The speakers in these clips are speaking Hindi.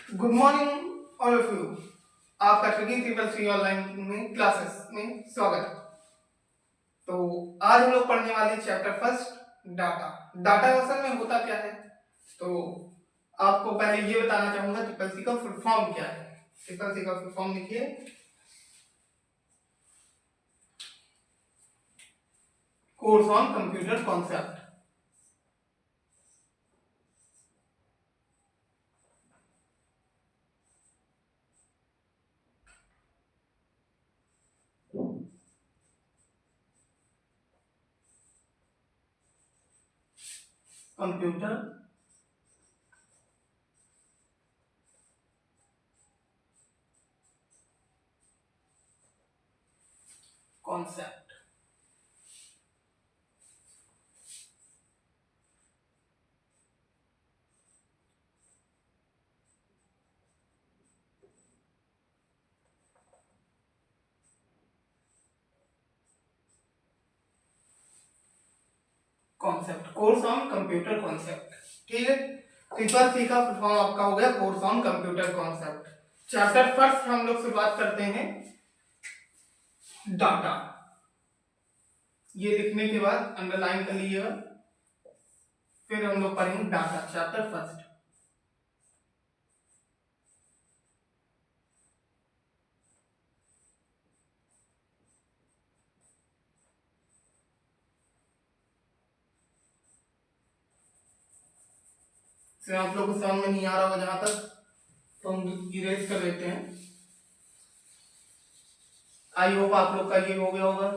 Good morning all of you. आपका ट्रिकी ट्रिपल सी ऑनलाइन में क्लासेस में स्वागत है। तो आज हम लोग पढ़ने वाले चैप्टर फर्स्ट डाटा। डाटा असल में होता क्या है, तो आपको पहले ये बताना चाहूंगा ट्रिपल सी का फुल फॉर्म क्या है। ट्रिपल सी का फुल फॉर्म लिखिए, course on computer concept. Computer concept. Concept, course on computer concept. ठीक है, ट्रिपल सी का फुल फॉर्म आपका हो गया course on computer concept. Chapter first हम लोग शुरुआत करते हैं डाटा। ये लिखने के बाद अंडरलाइन कर लीजिएगा, फिर हम लोग पढ़ेंगे डाटा चैप्टर फर्स्ट। से आप लोग को समझ में नहीं आ रहा होगा जहां तक, तो हम इरेज कर लेते हैं। आई होप आप लोग का ये हो गया होगा।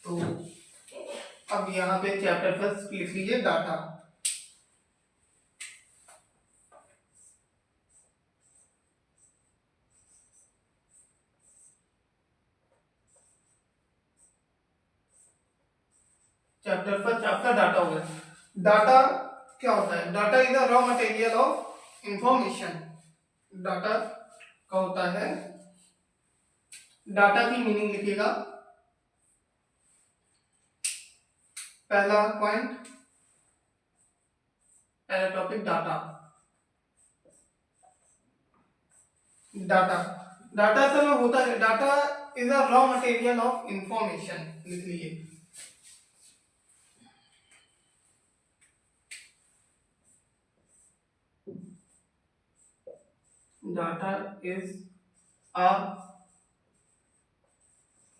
तो अब यहाँ पे चैप्टर फर्स्ट लिख लीजिए डाटा। चैप्टर फर्स्ट आपका डाटा हो गया। डाटा क्या होता है? Data is the raw material of information. Data का होता है, डाटा की मीनिंग लिखिएगा। पहला पॉइंट, पहला टॉपिक डाटा। डाटा डाटा असल में होता है, data is a raw material of information. लिख लीजिए, data is a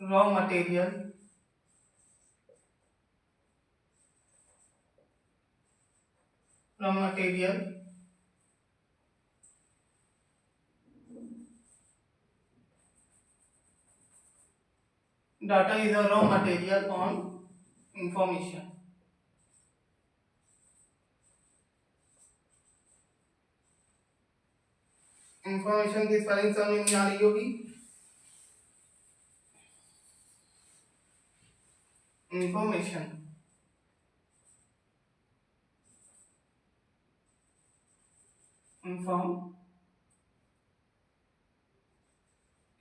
raw material data is a raw material on information। Information की स्पेलिंग समझ में नहीं आ रही होगी। इंफॉर्मेशन, इंफॉर्म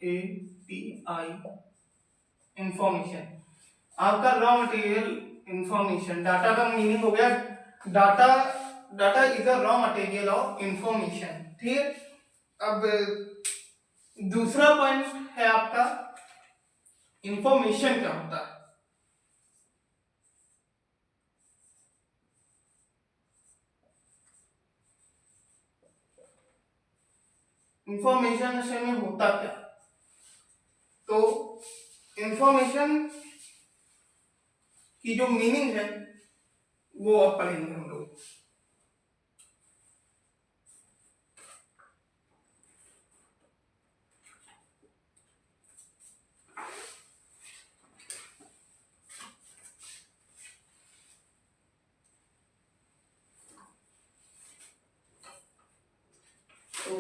API, इंफॉर्मेशन आपका रॉ मटेरियल इंफॉर्मेशन। डाटा का मीनिंग हो गया data, data is a raw material of information. ठीक है, अब दूसरा पॉइंट है आपका इंफॉर्मेशन क्या होता है। इंफॉर्मेशन असल में होता क्या? तो इंफॉर्मेशन की जो मीनिंग है वो अब पढ़ेंगे हम लोग। तो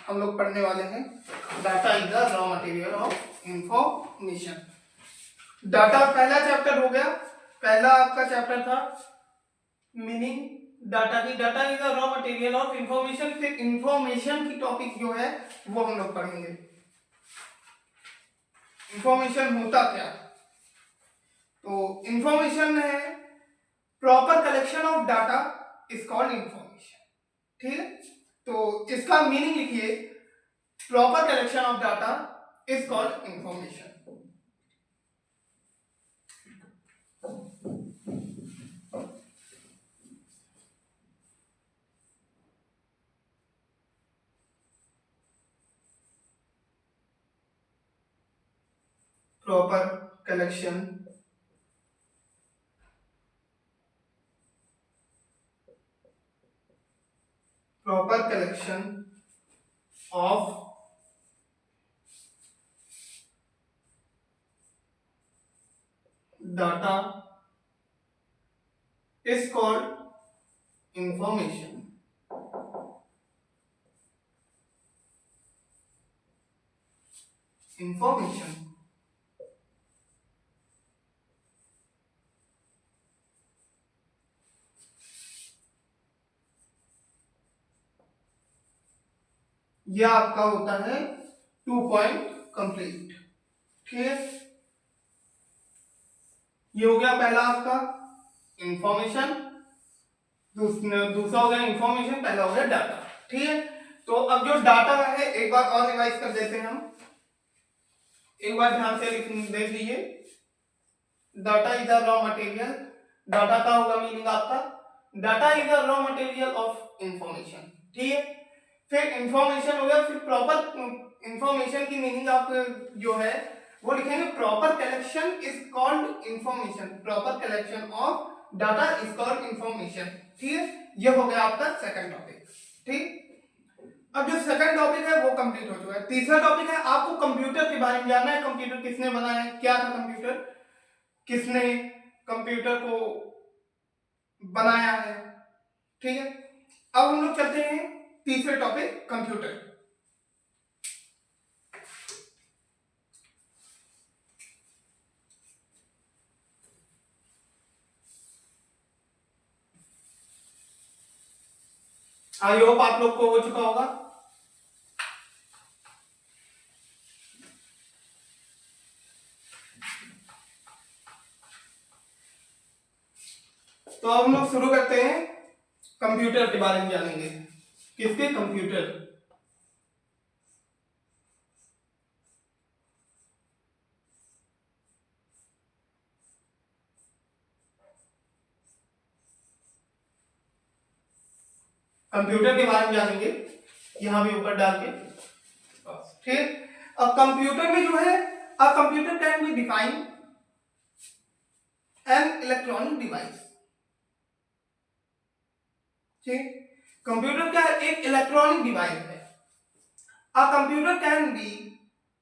हम लोग पढ़ने वाले हैं data is the raw material of information. Data पहला चैप्टर हो गया। पहला आपका चैप्टर था मीनिंग डाटा की। Data is the raw material of information. फिर इंफॉर्मेशन की टॉपिक जो है वो हम लोग पढ़ेंगे। इंफॉर्मेशन होता क्या? तो इंफॉर्मेशन है, proper collection of data is called information. ठीक है, तो इसका मीनिंग लिखिए, proper collection of data is called information. Proper collection of data is called information. Information यह आपका होता है 2 पॉइंट कंप्लीट। ठीक है, ये हो गया पहला आपका इंफॉर्मेशन, दूसरा हो गया इंफॉर्मेशन, पहला हो गया डाटा। ठीक है, तो अब जो डाटा है एक बार और रिवाइज कर देते हैं हम, एक बार ध्यान से देख लीजिए। Data is a raw material, data का होगा मीनिंग आपका, data is a raw material of information. ठीक है, फिर इंफॉर्मेशन हो गया, फिर प्रॉपर इंफॉर्मेशन की मीनिंग आप जो है वो लिखेंगे, proper collection is called information, proper collection of data is called information. ठीक है, ये हो गया आपका सेकंड टॉपिक। ठीक, अब जो सेकंड टॉपिक है वो कंप्लीट हो चुका है। तीसरा टॉपिक है, आपको कंप्यूटर के बारे में जानना है, कंप्यूटर किसने बनाया है, क्या था कंप्यूटर, किसने कंप्यूटर को बनाया है। ठीक है, अब हम लोग चलते हैं तीसरे टॉपिक, कंप्यूटर। आई होप आप लोग को हो चुका होगा। तो अब हम लोग शुरू करते हैं, कंप्यूटर के बारे में जानेंगे। किसके, कंप्यूटर। कंप्यूटर के बारे में जानेंगे, यहां भी ऊपर डाल के। ठीक, अब कंप्यूटर में जो है, a computer can be define an electronic device. ठीक, कंप्यूटर क्या है, एक इलेक्ट्रॉनिक डिवाइस है। A computer can be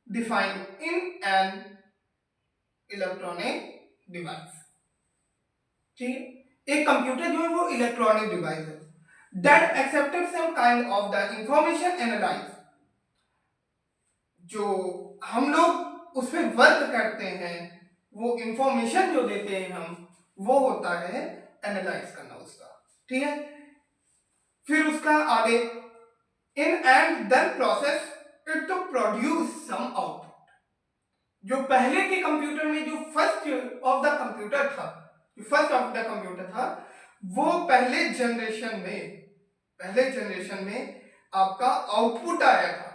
defined in an electronic device. ठीक, एक कंप्यूटर जो है वो इलेक्ट्रॉनिक डिवाइस है that accepted some kind of the information analyse. जो हम लोग उसमें वर्क करते हैं, वो इंफॉर्मेशन जो देते हैं हम, वो होता है एनालाइज करना उसका। ठीक है, फिर उसका आगे, in and then process it to produce some output. जो पहले के कंप्यूटर में जो फर्स्ट ऑफ द कंप्यूटर था, जो फर्स्ट ऑफ द कंप्यूटर था, वो पहले जनरेशन में आपका आउटपुट आया था,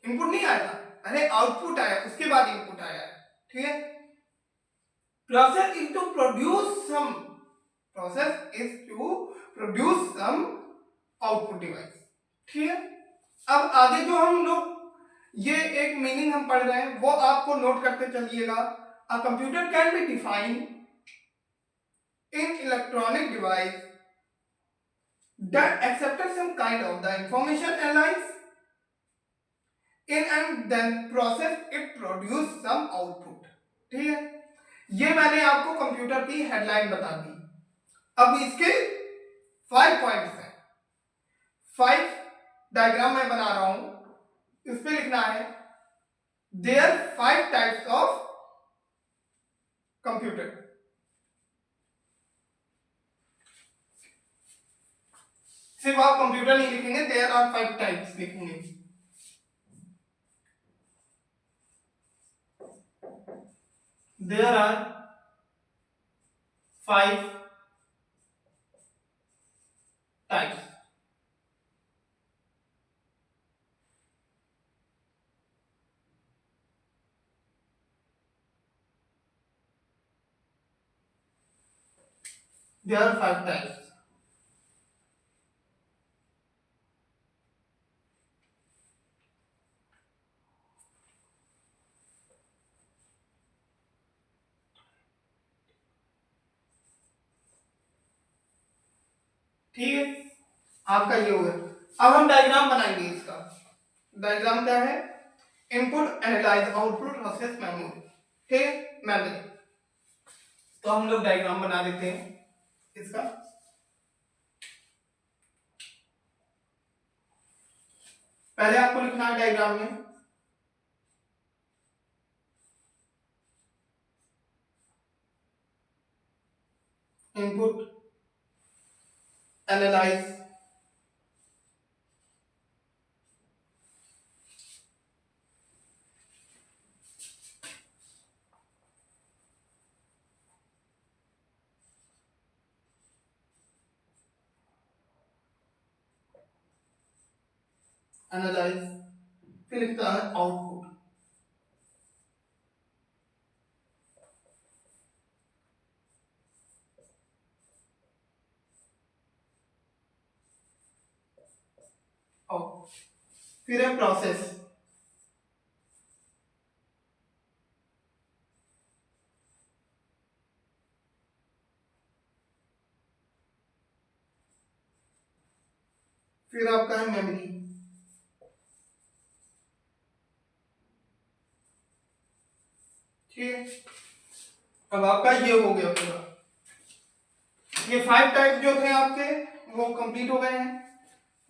इनपुट नहीं आया था, पहले आउटपुट आया, उसके बाद इनपुट आया। ठीक है, process is to produce some output device. ठीक है, अब आगे जो हम लोग ये एक मीनिंग हम पढ़ रहे हैं वो आपको नोट करते चलिएगा। अ computer can be define in electronic device that accepted some kind of the information analyzed in and then process it produce some output। ठीक है, ये मैंने आपको कंप्यूटर की हेडलाइन बता दी। अब इसके 5 पॉइंट्स हैं, 5 डायग्राम मैं बना रहा हूं, इस पे लिखना है देयर 5 टाइप्स ऑफ कंप्यूटर। सिर्फ आप कंप्यूटर नहीं लिखेंगे, देयर आर 5 टाइप्स लिखेंगे। There are 5 types. There are 5 types. ठीक है, आपका ये हो गया। अब हम डायग्राम बनाएंगे इसका। डायग्राम क्या है? Input, analyse, output, process, memory. ठीक है, मेमोरी। तो हम लोग डायग्राम बना देते हैं इसका। पहले आपको लिखना है डायग्राम में इनपुट, एनालाइज, एनालाइज, फिर लिखता है आउटपुट। फिर है प्रोसेस। फिर आपका है मेमोरी। ठीक है, अब आपका ये हो गया पूरा। ये 5 टाइप जो थे आपके वो कंप्लीट हो गए हैं।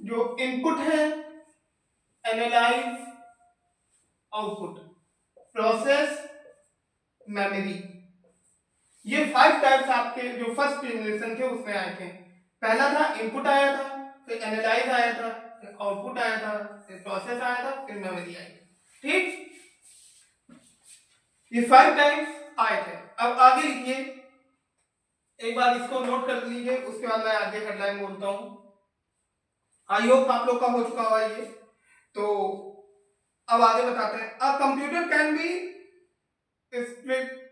जो इनपुट है, एनालाइज, आउटपुट, प्रोसेस, मेमोरी, ये 5 टाइप्स आपके जो फर्स्ट जनरेशन थे उसमें आए थे। पहला था इनपुट आया था, फिर एनालाइज आया था, फिर आउटपुट आया था, फिर प्रोसेस आया था, फिर मेमोरी आई। ठीक, ये 5 टाइप्स आए थे। अब आगे लिखिए, एक बार इसको नोट कर लीजिए, उसके बाद मैं आगे हेडलाइन बोलता हूं। आई होप आप लोग का हो चुका होगा ये। तो अब आगे बताते हैं। अ computer can B split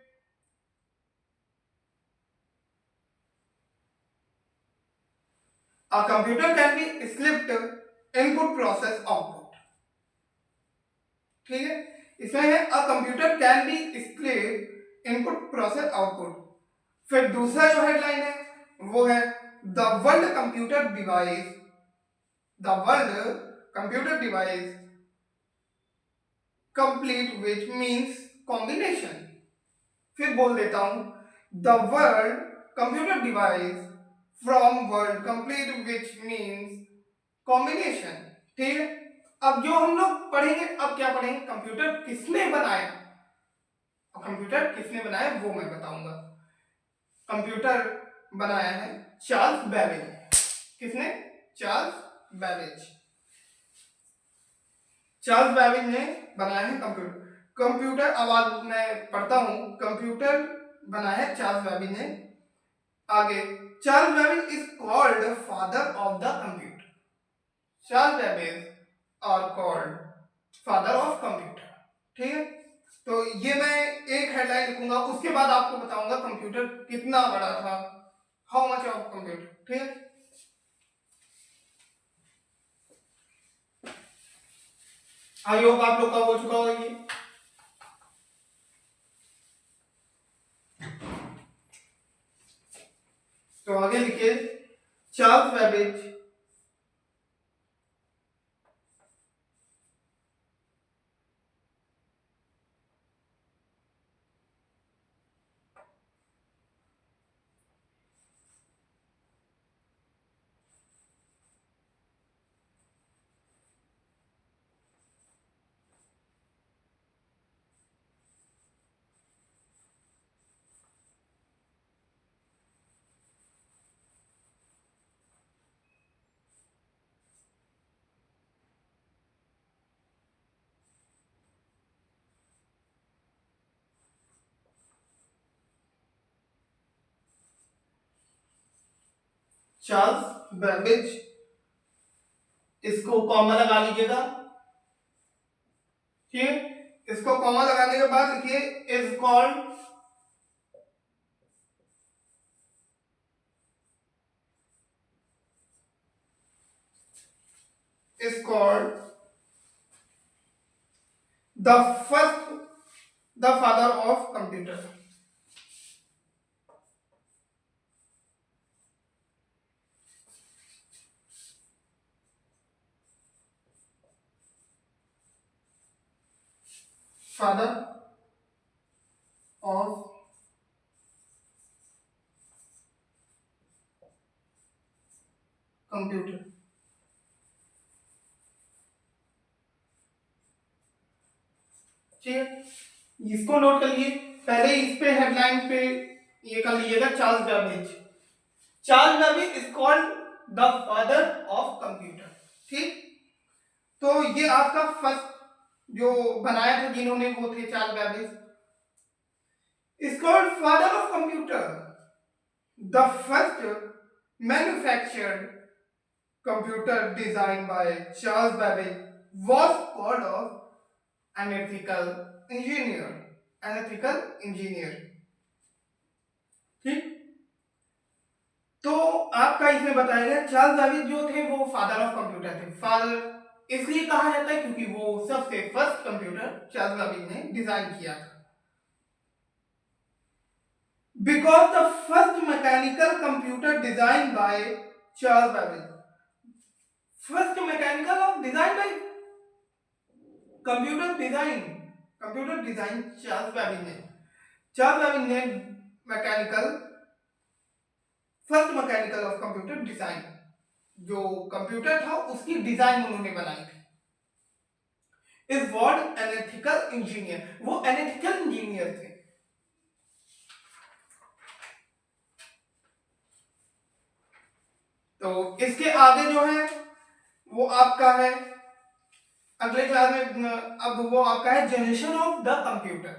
A computer can be split input process output। ठीक है, इसमें है a computer can B split input process output. फिर दूसरा जो हेडलाइन है वो है the world computer device, the world computer device complete which means combination. फिर बोल देता हूं, the world computer device from world complete which means combination. ठीक है, अब जो हम लोग पढ़ेंगे, अब क्या पढ़ेंगे? कंप्यूटर किसने बनाया। कंप्यूटर किसने बनाया वो मैं बताऊंगा। कंप्यूटर बनाया है चार्ल्स बेबेज। किसने? Charles Babbage. चार्ल्स बेबेज ने बनाया है कंप्यूटर। कंप्यूटर, अब आज मैं पढ़ता हूं। कंप्यूटर बनाया है चार्ल्स बेबेज ने। आगे, Charles Babbage is called father of the computer. Charles Babbage are called father of computer. ठीक है, तो ये मैं एक हेडलाइन लिखूंगा, उसके बाद आपको बताऊंगा कंप्यूटर कितना बड़ा था, हाउ मच ऑफ कंप्यूटर। ठीक है, आई होप आप लोग का हो चुका होगा ये। तो आगे लिखिए, चार्ल्स बेबेज चार्ल्स बेबेज, इसको कॉमा लगा लीजिएगा, ठीक है। इसको कॉमा लगाने के बाद लिखिए is called the first the father of computer. Father of computer, ठीक है। इसको नोट कर लिए, पहले इस पे हेडलाइन पे ये कर लीजिएगा Charles Babbage. Charles Babbage is called the father of computer, ठीक। तो ये आपका फर्स्ट जो बनाया था जिन्होंने वो थे Charles Babbage, is called father of computer. The first manufactured computer design by Charles Babbage was called of analytical engineer, ठीक। तो आपका इसमें बताया गया चार्ल्स बेबेज जो थे वो फादर ऑफ कंप्यूटर थे। फादर इसलिए कहा जाता है क्योंकि वो सबसे फर्स्ट कंप्यूटर चार्ल्स बेबेज ने डिजाइन किया था। Because the first mechanical computer design by Charles Babbage, first mechanical of design by computer design Charles Babbage ने mechanical first mechanical of computer design, जो कंप्यूटर था उसकी डिजाइन उन्होंने बनाई थी। इज वर्ड एनालिटिकल इंजीनियर, वो एनालिटिकल इंजीनियर थे। तो इसके आगे जो है वो आपका है अगले क्लास में, अब वो आपका है जनरेशन ऑफ द कंप्यूटर।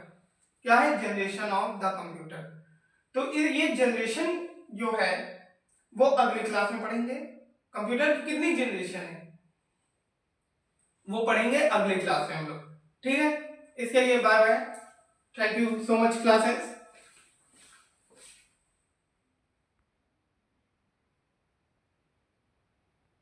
क्या है जनरेशन ऑफ द कंप्यूटर? तो ये जनरेशन जो है वो अगली क्लास में पढ़ेंगे। कंप्यूटर की कितनी जनरेशन है वो पढ़ेंगे अगले क्लास में हम लोग, ठीक है। इसके लिए bye bye, thank you so much classes.